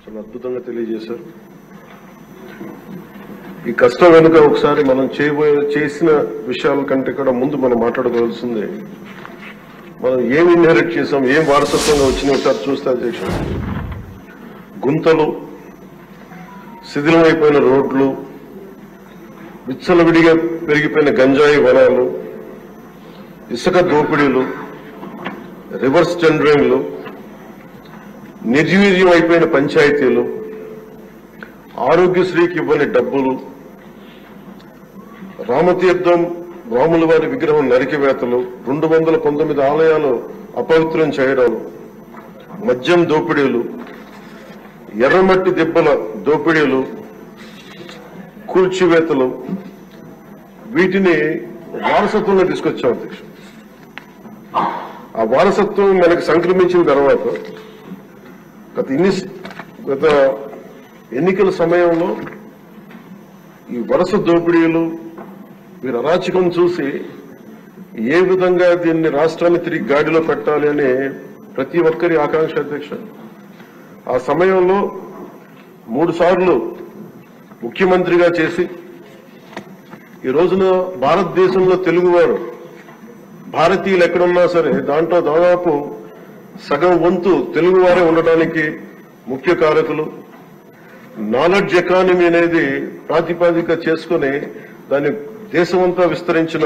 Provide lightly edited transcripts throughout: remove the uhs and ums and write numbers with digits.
చాలా అద్భుతంగా తెలియజేశారు. ఈ కష్టం వెనుక ఒకసారి మనం చేసిన విషయాల కంటే కూడా ముందు మనం మాట్లాడుకోవాల్సిందే, మనం ఏం ఇన్హెరిట్ చేసాం, ఏం వారసత్వంగా వచ్చిన ఒకసారి చూస్తే అధ్యక్ష, గుంతలు, శిథిలమైపోయిన రోడ్లు, విచ్చలవిడిగా పెరిగిపోయిన గంజాయి వనాలు, ఇసుక దోపిడీలు, రివర్స్ టెండరింగ్లు, నిర్వీర్యం అయిపోయిన పంచాయతీలు, ఆరోగ్యశ్రీకి ఇవ్వని డబ్బులు, రామతీర్థం రాముల వారి విగ్రహం నరికివేతలు, 219 ఆలయాలు అపవిత్రం చేయడాలు, మద్యం దోపిడీలు, ఎర్రమట్టి దెబ్బల దోపిడీలు, కూల్చివేతలు, వీటిని వారసత్వంలో తీసుకొచ్చాం అధ్యక్ష. ఆ వారసత్వం మనకు సంక్రమించిన తర్వాత గత ఎన్నికల సమయంలో ఈ వరుస దోపిడీలు, వీరి అరాచకం చూసి ఏ విధంగా దీన్ని రాష్ట్రాన్ని తిరిగి గాడిలో పెట్టాలి అని ప్రతి ఒక్కరి ఆకాంక్ష అధ్యక్ష. ఆ సమయంలో 3 సార్లు ముఖ్యమంత్రిగా చేసి ఈ రోజున భారతదేశంలో తెలుగువారు, భారతీయులు ఎక్కడున్నా సరే దాంట్లో దాదాపు సగం వంతు తెలుగువారే ఉండటానికి ముఖ్య కారకులు. నాలెడ్జ్ ఎకానమీ అనేది ప్రాతిపదిక చేసుకుని దాన్ని దేశమంతా విస్తరించిన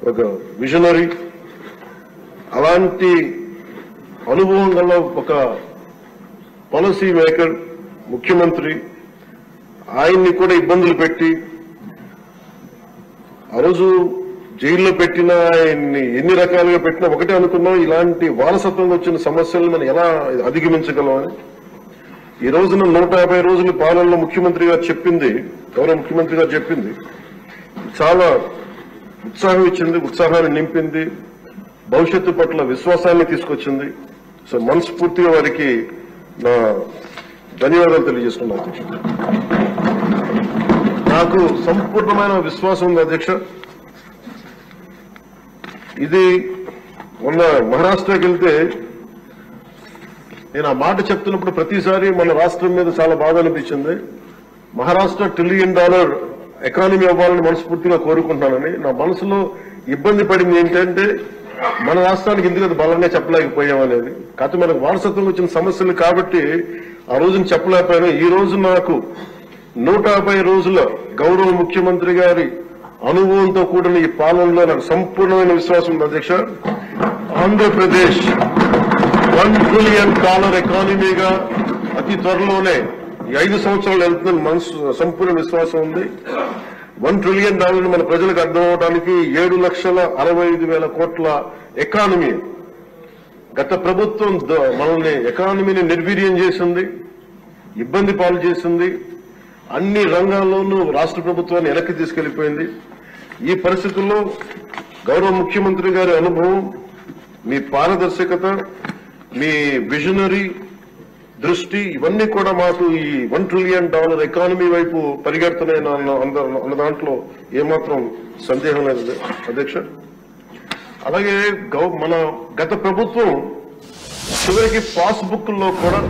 ఒక విజనరీ, అలాంటి అనుభవం గల ఒక పాలసీ మేకర్ ముఖ్యమంత్రి, ఆయన్ని కూడా ఇబ్బందులు పెట్టి ఆ రోజు జైల్లో పెట్టినా, ఆయన్ని ఎన్ని రకాలుగా పెట్టినా ఒకటే అనుకున్నాం, ఇలాంటి వారసత్వంగా వచ్చిన సమస్యలను మనం ఎలా అధిగమించగలం అని. ఈ రోజున 150 రోజుల పాలనలో ముఖ్యమంత్రి గారు చెప్పింది, గౌరవ ముఖ్యమంత్రి గారు చెప్పింది చాలా ఉత్సాహం ఇచ్చింది, ఉత్సాహాన్ని నింపింది, భవిష్యత్తు పట్ల విశ్వాసాన్ని తీసుకొచ్చింది. సో మనస్ఫూర్తిగా వారికి నా ధన్యవాదాలు తెలియజేస్తున్నాను అధ్యక్ష. నాకు సంపూర్ణమైన విశ్వాసం ఉంది అధ్యక్ష. ఇది మొన్న మహారాష్ట్రకి వెళ్తే నేను ఆ మాట చెప్తున్నప్పుడు ప్రతిసారి మన రాష్ట్రం మీద చాలా బాధ అనిపించింది. మహారాష్ట్ర $1 ట్రిలియన్ ఎకానమీ అవ్వాలని మనస్ఫూర్తిగా కోరుకుంటున్నానని. నా మనసులో ఇబ్బంది పడింది ఏంటంటే మన రాష్ట్రానికి ఎందుకు బలంగా చెప్పలేకపోయామనేది. కాకపోతే మనకు వారసత్వం వచ్చిన సమస్యలు కాబట్టి ఆ రోజున చెప్పలేకపోయాను. ఈ రోజు నాకు 150 రోజుల గౌరవ ముఖ్యమంత్రి గారి అనుభవంతో కూడిన ఈ పాలనలో నాకు సంపూర్ణమైన విశ్వాసం ఉంది అధ్యక్ష. ఆంధ్రప్రదేశ్ $1 ట్రిలియన్ ఎకానమీగా అతి త్వరలోనే ఈ 5 సంవత్సరాలు వెళ్తుందని మనసు సంపూర్ణ విశ్వాసం ఉంది. $1 ట్రిలియన్ మన ప్రజలకు అర్థం అవడానికి 7,65,000 కోట్ల ఎకానమీ. గత ప్రభుత్వం మనల్ని ఎకానమీని నిర్వీర్యం చేసింది, ఇబ్బంది పాలు చేసింది, అన్ని రంగాల్లోనూ రాష్ట్ర ప్రభుత్వాన్ని వెనక్కి తీసుకెళ్లిపోయింది. ఈ పరిస్థితుల్లో గౌరవ ముఖ్యమంత్రి గారి అనుభవం, మీ పారదర్శకత, మీ విజనరీ దృష్టి, ఇవన్నీ కూడా మాకు ఈ $1 ట్రిలియన్ ఎకానమీ వైపు పరిగెడుతున్నాయని అన్న దాంట్లో ఏమాత్రం సందేహం లేదు అధ్యక్ష. అలాగే మన గత ప్రభుత్వం చివరికి పాస్బుక్ లో కూడా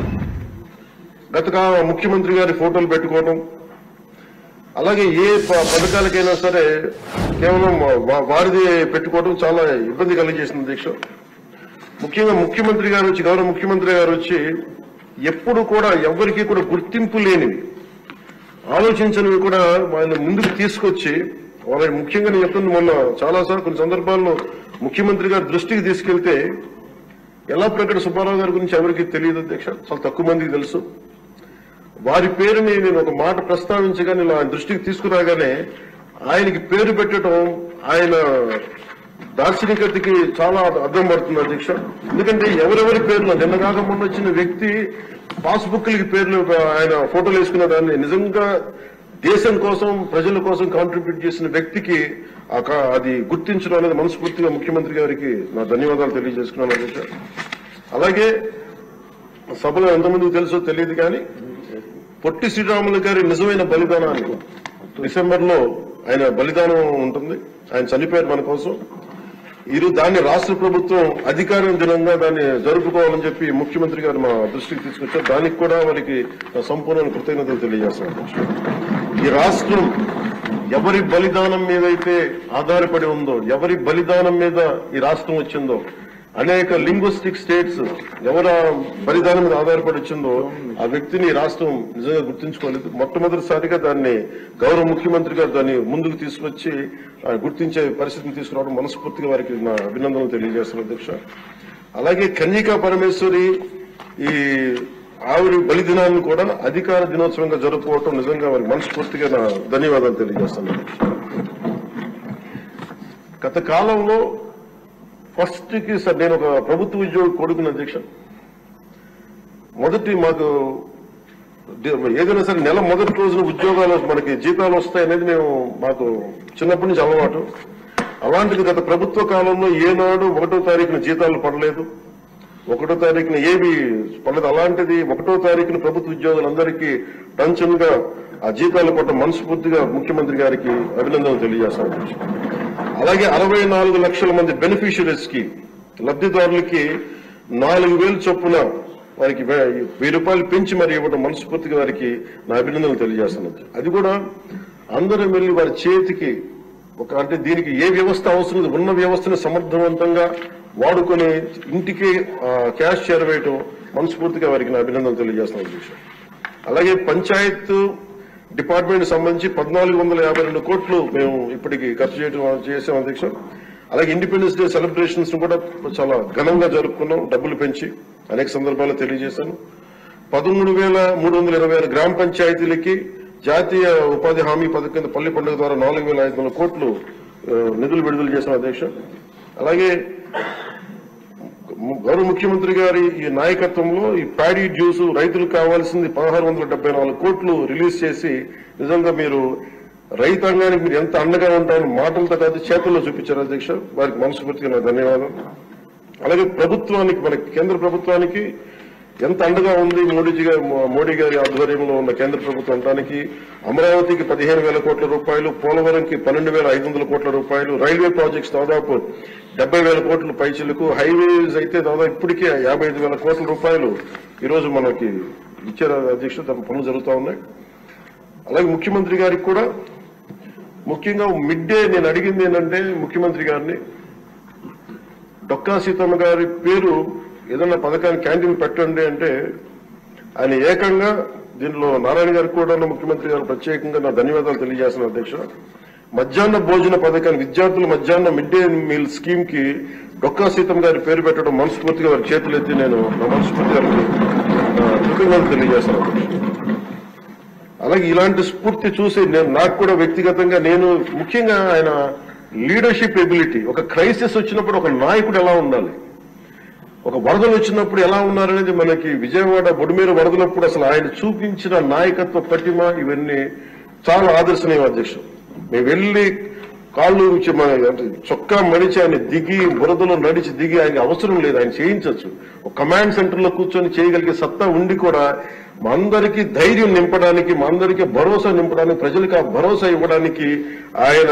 గత ముఖ్యమంత్రి గారి ఫోటోలు పెట్టుకోవడం, అలాగే ఏ పథకాలకైనా సరే కేవలం వారిది పెట్టుకోవడం చాలా ఇబ్బంది కలిగజేసింది అధ్యక్ష. ముఖ్యంగా ముఖ్యమంత్రి గారు వచ్చి, గౌరవ ముఖ్యమంత్రి గారు వచ్చి ఎప్పుడు కూడా ఎవరికి కూడా గుర్తింపు లేనివి, ఆలోచించనివి కూడా ఆయన ముందుకు తీసుకొచ్చి, వాళ్ళ ముఖ్యంగా నేను చెప్తుంది, మొన్న చాలాసార్లు కొన్ని సందర్భాల్లో ముఖ్యమంత్రి గారి దృష్టికి తీసుకెళ్తే ఎల్లాప్రగడ సుబ్బారావు గారి గురించి ఎవరికి తెలియదు అధ్యక్ష, చాలా తక్కువ మందికి తెలుసు. వారి పేరుని నేను ఒక మాట ప్రస్తావించగానే, ఆయన దృష్టికి తీసుకురాగానే ఆయనకి పేరు పెట్టడం ఆయన దార్శనికతకి చాలా అర్థం పడుతుంది అధ్యక్ష. ఎందుకంటే ఎవరెవరి పేర్లు నిన్న కాక మొన్న వచ్చిన వ్యక్తి పాస్బుక్లకి పేర్లు ఆయన ఫోటోలు వేసుకున్న దాన్ని నిజంగా దేశం కోసం, ప్రజల కోసం కాంట్రిబ్యూట్ చేసిన వ్యక్తికి అది గుర్తించడం అనేది మనస్ఫూర్తిగా ముఖ్యమంత్రి గారికి నా ధన్యవాదాలు తెలియజేసుకున్నాను అధ్యక్ష. అలాగే సభలో ఎంతమందికి తెలుసో తెలియదు కానీ పొట్టి శ్రీరాములు గారి నిజమైన బలిదానాన్ని డిసెంబర్లో ఆయన బలిదానం ఉంటుంది. ఆయన చనిపోయారు మన కోసం. దాన్ని రాష్ట్ర ప్రభుత్వం అధికార దినంగా దాన్ని జరుపుకోవాలని చెప్పి ముఖ్యమంత్రి గారు మా దృష్టికి తీసుకొచ్చారు. దానికి కూడా వారికి సంపూర్ణ కృతజ్ఞతలు తెలియజేస్తున్నాను. ఈ రాష్ట్రం ఎవరి బలిదానం మీద అయితే ఆధారపడి ఉందో, ఎవరి బలిదానం మీద ఈ రాష్ట్రం వచ్చిందో, అనేక లింగ్విస్టిక్ స్టేట్స్ ఎవరు బలిదానం మీద ఆధారపడి వచ్చిందో ఆ వ్యక్తిని రాష్ట్రం నిజంగా గుర్తించుకోలేదు. మొట్టమొదటిసారిగా దాన్ని గౌరవ ముఖ్యమంత్రి గారు దాన్ని ముందుకు తీసుకొచ్చి గుర్తించే పరిస్థితిని తీసుకురావడం మనస్ఫూర్తిగా వారికి నా అభినందనలు తెలియజేస్తున్నాను అధ్యక్ష. అలాగే కన్యకా పరమేశ్వరి ఈ ఆవిడ బలిదినాన్ని కూడా అధికార దినోత్సవంగా జరుపుకోవటం నిజంగా వారికి మనస్ఫూర్తిగా నా ధన్యవాదాలు తెలియజేస్తున్నాను. గత కాలంలో ఫస్ట్ కి సార్ నేను ఒక ప్రభుత్వ ఉద్యోగి కొడుకున్న అధ్యక్ష. మొదటి మాకు ఏదైనా సరే నెల మొదటి రోజున ఉద్యోగాలు మనకి జీతాలు వస్తాయనేది మాకు చిన్నప్పటి నుంచి అలవాటు. అలాంటిది గత ప్రభుత్వ కాలంలో ఏనాడు 1వ తారీఖున జీతాలు పడలేదు, 1వ తారీఖున ఏవి పడలేదు. అలాంటిది 1వ తారీఖున ప్రభుత్వ ఉద్యోగులందరికీ టెన్షన్ గా ఆ జీతాలు పట్ల మనస్ఫూర్తిగా ముఖ్యమంత్రి గారికి అభినందనలు తెలియజేస్తాను. అలాగే 64 లక్షల మంది బెనిఫిషియరీస్ కి లబ్ధిదారులకి 4,000 చొప్పున వారికి 1000 రూపాయలు పెంచి మరి ఇవ్వడం మనస్ఫూర్తిగా వారికి నా అభినందనలు తెలియజేస్తున్నాను. అది కూడా అందరూ వెళ్లి వారి చేతికి అంటే దీనికి ఏ వ్యవస్థ అవసరం ఉన్న వ్యవస్థను సమర్థవంతంగా వాడుకొని ఇంటికి క్యాష్ చేరవేయటం మనస్ఫూర్తిగా వారికి నా అభినందనలు తెలియజేస్తున్నాను. అలాగే పంచాయత్ డిపార్ట్మెంట్ సంబంధించి 1,452 కోట్లు మేము ఇప్పటికి ఖర్చు చేసాం అధ్యక్ష. అలాగే ఇండిపెండెన్స్ డే సెలబ్రేషన్స్ కూడా చాలా ఘనంగా జరుపుకున్నాం, డబ్బులు పెంచి అనేక సందర్భాల్లో తెలియజేశాను. 13,326 గ్రామ పంచాయతీలకి జాతీయ ఉపాధి హామీ పథకం కింద పల్లి పండుగ ద్వారా 4,500 కోట్లు నిధులు విడుదల చేశాం అధ్యక్ష. అలాగే గౌరవ ముఖ్యమంత్రి గారి ఈ నాయకత్వంలో ఈ ప్యాడీ డ్యూస్ రైతులకు కావాల్సింది 1,674 కోట్లు రిలీజ్ చేసి నిజంగా మీరు రైతాంగానికి మీరు ఎంత అండగా ఉంటారని మాటలతో కాదు చేతుల్లో చూపించారు అధ్యక్ష. వారికి మనస్ఫూర్తిగా నా ధన్యవాదాలు. అలాగే ప్రభుత్వానికి మన కేంద్ర ప్రభుత్వానికి ఎంత అండగా ఉంది మోడీ గారి ఆధ్వర్యంలో ఉన్న కేంద్ర ప్రభుత్వం అనడానికి అమరావతికి 15,000 కోట్ల రూపాయలు, పోలవరంకి 12,500 కోట్ల రూపాయలు, రైల్వే ప్రాజెక్ట్స్ దాదాపు 70,000 కోట్ల పైచిలకు, హైవేస్ అయితే దాదాపు ఇప్పటికే 55,000 కోట్ల రూపాయలు ఈరోజు మనకి ఇచ్చారు అధ్యక్ష. దాని పనులు జరుగుతూ ఉన్నాయి. అలాగే ముఖ్యమంత్రి గారికి కూడా ముఖ్యంగా మిడ్ డే నేను అడిగింది ఏంటంటే ముఖ్యమంత్రి గారిని డొక్కా సీతమ్మ గారి పేరు ఏదన్నా పథకాన్ని క్యాంటీన్ పెట్టండి అంటే ఆయన ఏకంగా దీనిలో నారాయణ గారికి కూడా ముఖ్యమంత్రి గారు ప్రత్యేకంగా నా ధన్యవాదాలు తెలియజేస్తున్నాను అధ్యక్ష. మధ్యాహ్న భోజన పథకాన్ని విద్యార్థుల మధ్యాహ్న మిడ్ డే మీల్ స్కీమ్ కి డొక్కా సీతమ్మ గారి పేరు పెట్టడం మనస్ఫూర్తిగా వారి చేతులెత్తి నేను నా మనస్ఫూర్తిగా కృతజ్ఞతలు తెలియజేస్తున్నాను. అలాగే ఇలాంటి స్ఫూర్తి చూసి నాకు కూడా వ్యక్తిగతంగా నేను ముఖ్యంగా ఆయన లీడర్షిప్ ఎబిలిటీ, ఒక క్రైసిస్ వచ్చినప్పుడు ఒక నాయకుడు ఎలా ఉండాలి, ఒక వరదలు వచ్చినప్పుడు ఎలా ఉన్నారనేది మనకి విజయవాడ బొడిమేర వరదలప్పుడు అసలు ఆయన చూపించిన నాయకత్వ పటిమ ఇవన్నీ చాలా ఆదర్శనీయం అధ్యక్షుడు. మేము వెళ్లి కాళ్ళు చొక్కా మడిచి ఆయన దిగి బురదలో నడిచి దిగి ఆయన అవసరం లేదు, ఆయన చేయించవచ్చు. ఒక కమాండ్ సెంటర్ లో కూర్చొని చేయగలిగే సత్తా ఉండి కూడా మా అందరికీ ధైర్యం నింపడానికి, మా అందరికీ భరోసా నింపడానికి, ప్రజలకు ఆ భరోసా ఇవ్వడానికి ఆయన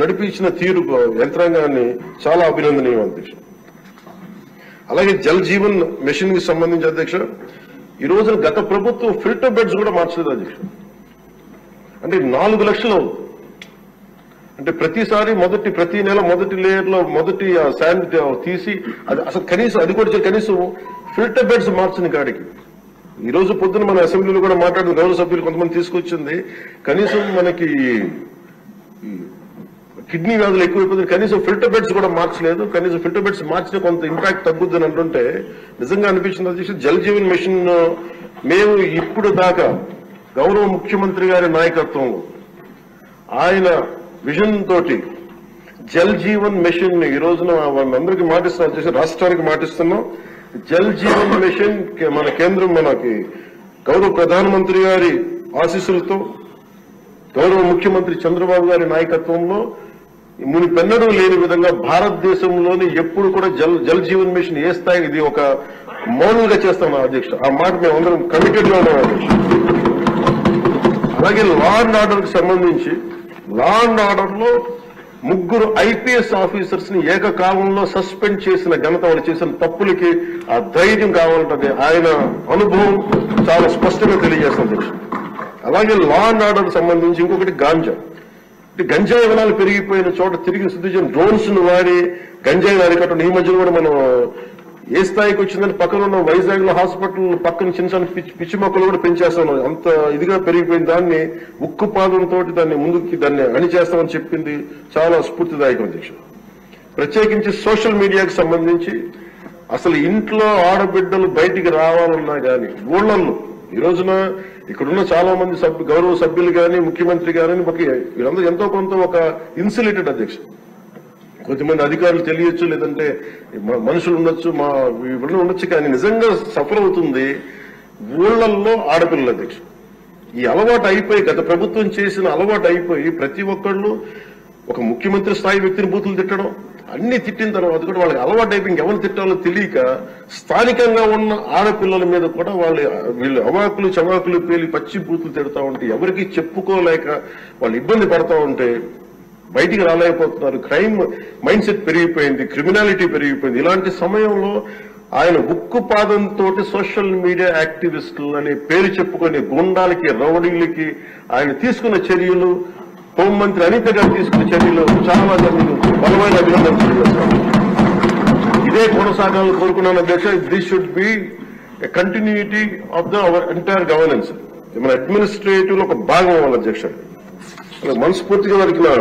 నడిపించిన తీరు యంత్రాంగాన్ని చాలా అభినందనీయం అధ్యక్షుడు. అలాగే జల్ జీవన్ మిషన్ కి సంబంధించి అధ్యక్ష ఈ రోజున గత ప్రభుత్వం ఫిల్టర్ బెడ్స్ కూడా మార్చలేదు అధ్యక్ష. అంటే 4 లక్షలు అంటే ప్రతి నెల మొదటి లేయర్ లో మొదటి శాండ్ తీసి అది అసలు కనీసం అది కూడా కనీసం ఫిల్టర్ బెడ్స్ మార్చిన కాడికి ఈ రోజు పొద్దున మన అసెంబ్లీలో కూడా మాట్లాడిన గౌరవ సభ్యులు కొంతమంది తీసుకొచ్చింది కనీసం మనకి కిడ్నీ వ్యాధులు ఎక్కువైపోతుంది, కనీసం ఫిల్టర్ బెడ్స్ కూడా మార్చలేదు. కనీసం ఫిల్టర్ బెడ్స్ మార్చినా కొంత ఇంపాక్ట్ తగ్గుద్దని అంటుంటే నిజంగా అనిపించింది అధ్యక్షుడు. జల్ జీవన్ మిషన్ మేము ఇప్పుడు దాకా గౌరవ ముఖ్యమంత్రి గారి నాయకత్వంలో ఆయన విజన్ తోటి జల్ జీవన్ మిషన్ ఈ రోజున అందరికీ మాటిస్తున్నాం అధ్యక్ష, రాష్ట్రానికి మాటిస్తున్నాం. జల్ జీవన్ మిషన్ మన కేంద్రం మనకి గౌరవ ప్రధానమంత్రి గారి ఆశీస్సులతో గౌరవ ముఖ్యమంత్రి చంద్రబాబు గారి నాయకత్వంలో మునిపెన్నడూ లేని విధంగా భారతదేశంలోని ఎప్పుడు కూడా జల్ జీవన్ మిషన్ ఏ స్థాయి ఇది ఒక మోడల్ గా చేస్తాం అధ్యక్ష. ఆ మాట మేము అందరం కమిటెడ్ గా ఉన్నాం అధ్యక్ష. అలాగే లా అండ్ ఆర్డర్ కి సంబంధించి లా అండ్ ఆర్డర్ లో ముగ్గురు ఐపీఎస్ ఆఫీసర్స్ ని ఏకకాలంలో సస్పెండ్ చేసిన ఘనత వాళ్ళు చేసిన తప్పులకి ఆ ధైర్యం కావాలంటే ఆయన అనుభవం చాలా స్పష్టంగా తెలియజేస్తుంది. అలాగే లా అండ్ ఆర్డర్ సంబంధించి ఇంకొకటి గాంజా. గంజాయి వనాలు పెరిగిపోయిన చోట తిరిగి శుద్ధి చేయడం, డ్రోన్స్ ను వాడి గంజాయి అరికట్టడం. ఈ మధ్యలో కూడా మనం ఏ స్థాయికి వచ్చిందని పక్కన ఉన్న వైజాగ్ లో హాస్పిటల్ పక్కన చిన్న చిన్న పిచ్చి మొక్కలు కూడా పెంచేస్తాం. అంత ఇదిగా పెరిగిపోయింది. దాన్ని ఉక్కుపాదంతో దాన్ని అణిచేస్తామని చెప్పింది చాలా స్ఫూర్తిదాయకం అధ్యక్షుడు. ప్రత్యేకించి సోషల్ మీడియాకి సంబంధించి అసలు ఇంట్లో ఆడబిడ్డలు బయటికి రావాలన్నా గాని ఊళ్ళల్లో ఈ రోజున ఇక్కడున్న చాలా మంది గౌరవ సభ్యులు గాని ముఖ్యమంత్రి గాని వీళ్ళందరూ ఎంతో కొంత ఒక ఇన్సులేటెడ్ అధ్యక్షుడు. కొంతమంది అధికారులు తెలియచ్చు, లేదంటే మనుషులు ఉండొచ్చు, వీళ్ళు ఉండొచ్చు, కానీ నిజంగా సఫర్ అవుతుంది ఊళ్ళల్లో ఆడపిల్లల అధ్యక్షుడు. ఈ అలవాటు అయిపోయి గత ప్రభుత్వం చేసిన అలవాటు అయిపోయి ప్రతి ఒక్కళ్ళు ఒక ముఖ్యమంత్రి స్థాయి వ్యక్తిని బూతులు తిట్టడం, అన్ని తిట్టిన తర్వాత కూడా వాళ్ళకి అలవాటు అయిపోయి ఇంకెవరు తిట్టాలో తెలియక స్థానికంగా ఉన్న ఆడపిల్లల మీద కూడా వీళ్ళు అవాకులు చవాకులు పేలి పచ్చి బూతులు తిడతా ఉంటే ఎవరికి చెప్పుకోలేక వాళ్ళు ఇబ్బంది పడతా ఉంటే బయటికి రాలేకపోతున్నారు. క్రైమ్ మైండ్ సెట్ పెరిగిపోయింది, క్రిమినాలిటీ పెరిగిపోయింది. ఇలాంటి సమయంలో ఆయన ఉక్కుపాదంతో సోషల్ మీడియా యాక్టివిస్టులు అనే పేరు చెప్పుకునే గుండాలకి రౌడీలకి ఆయన తీసుకున్న చర్యలు, హోంమంత్రి అనిత గారు తీసుకున్న చర్యలు చాలా బలమైన అభినందనలు తెలియజేస్తాను. ఇదే కొనసాగాలని కోరుకున్నాను అధ్యక్ష. This should be a continuity of our entire governance. మన అడ్మినిస్ట్రేటివ్ లో ఒక భాగం అవ్వాలి అధ్యక్ష. మనస్ఫూర్తిగా వారికి నా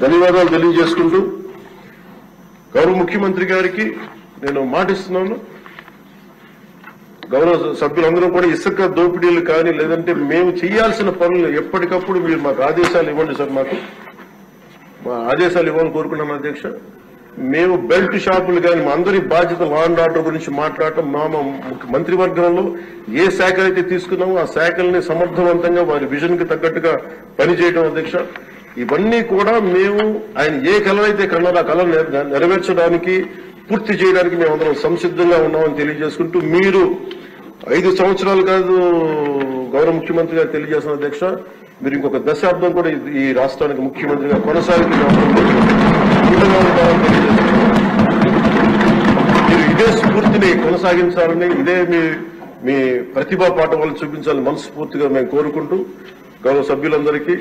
ధన్యవాదాలు తెలియజేసుకుంటూ గౌరవ ముఖ్యమంత్రి గారికి నేను మాటిస్తున్నాను. గౌరవ సభ్యులందరూ కూడా ఇసుక దోపిడీలు కానీ లేదంటే మేము చేయాల్సిన పనులు ఎప్పటికప్పుడు మీరు మాకు ఆదేశాలు ఇవ్వండి సార్. మా ఆదేశాలు ఇవ్వాలని కోరుకున్నాను అధ్యక్ష. మేము బెల్ట్ షాపులు కానీ మా అందరి బాధ్యత లా అండ్ ఆర్డర్ గురించి మాట్లాడటం, మా మంత్రివర్గంలో ఏ శాఖ అయితే తీసుకున్నామో ఆ శాఖల్ని సమర్థవంతంగా వారి విజన్ కి తగ్గట్టుగా పనిచేయడం అధ్యక్ష. ఇవన్నీ కూడా మేము ఆయన ఏ కళ అయితే కన్నారో ఆ కళ నెరవేర్చడానికి పూర్తి చేయడానికి మేమందరం సంసిద్ధంగా ఉన్నామని తెలియజేసుకుంటూ, మీరు 5 సంవత్సరాలు కాదు గౌరవ ముఖ్యమంత్రి గారు తెలియజేసిన అధ్యక్ష, మీరు ఇంకొక దశాబ్దం కూడా ఈ రాష్ట్రానికి ముఖ్యమంత్రిగా మీరు ఇదే స్ఫూర్తిని కొనసాగించాలని, ఇదే మీ ప్రతిభా పాఠవాలు చూపించాలని మనస్ఫూర్తిగా మేము కోరుకుంటూ గౌరవ సభ్యులందరికీ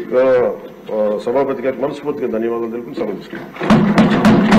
సభాపతి గారికి మనస్ఫూర్తిగా ధన్యవాదాలు తెలుపుతూ సమర్పిస్తున్నాం.